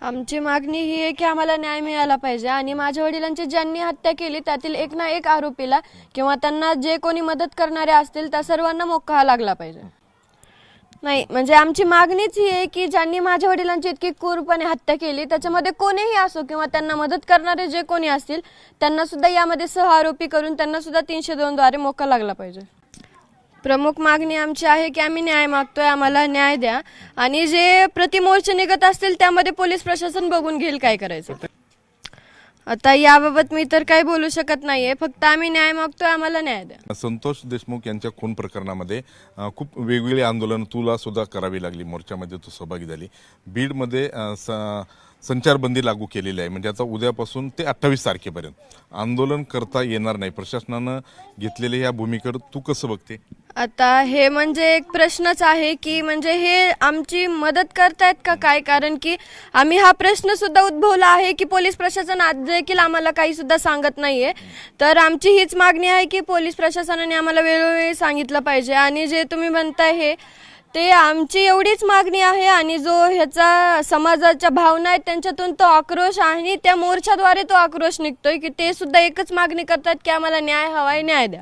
आमची मागणी ही आहे की आम्हाला न्याय मिळाला पाहिजे आणि माझ्या वडिलांची ज्यांनी हत्या केली त्यातील एक ना एक आरोपीला किंवा त्यांना जे कोणी मदत करणारे असतील त्या सर्वांना मोक्का लागला पाहिजे. नाही म्हणजे आमची मागणीच ही आहे की ज्यांनी माझ्या वडिलांची इतकी क्रूरपणे हत्या केली त्याच्यामध्ये कोणीही असो किंवा त्यांना मदत करणारे जे कोणी असतील त्यांना सुद्धा यामध्ये सहआरोपी करून त्यांना सुद्धा 302 द्वारे मोक्का लागला पाहिजे. प्रमुख मागणी आमची आहे की आम्ही न्याय मागतोय, आम्हाला न्याय द्या आणि जे प्रतिमोर्चे निघत असतील त्यामध्ये पोलीस प्रशासन बघून घेईल काय करायचं. आता याबाबत मी तर काही बोलू शकत नाहीये, फक्त आम्ही न्याय मागतोय, आम्हाला न्याय द्या. संतोष देशमुख यांच्या खून प्रकरणामध्ये खूप वेगवेगळी आंदोलन तुला सुद्धा करावी लागली, मोर्चामध्ये तू सहभागी झाली. बीडमध्ये संचारबंदी लागू केलेली आहे, म्हणजे आता उद्यापासून ते 28 तारखेपर्यंत आंदोलन करता येणार नाही. प्रशासनानं घेतलेल्या या भूमिकेवर तू कसं बघते? आता हे म्हणजे एक प्रश्नच आहे की म्हणजे हे आमची मदत करतायत का काय, कारण की आम्ही हा प्रश्न सुद्धा उद्भवला आहे की पोलीस प्रशासन आज देखील आम्हाला काही सुद्धा सांगत नाहीये. तर आमची हीच मागणी आहे की पोलीस प्रशासनाने आम्हाला वेळोवेळी सांगितलं पाहिजे आणि जे तुम्ही म्हणताय हे ते आमची एवढीच मागणी आहे आणि जो ह्याचा समाजाच्या भावना आहेत त्यांच्यातून तो आक्रोश आणि त्या मोर्चाद्वारे तो आक्रोश निघतोय की ते सुद्धा एकच मागणी करतात की आम्हाला न्याय हवाय, न्याय द्या.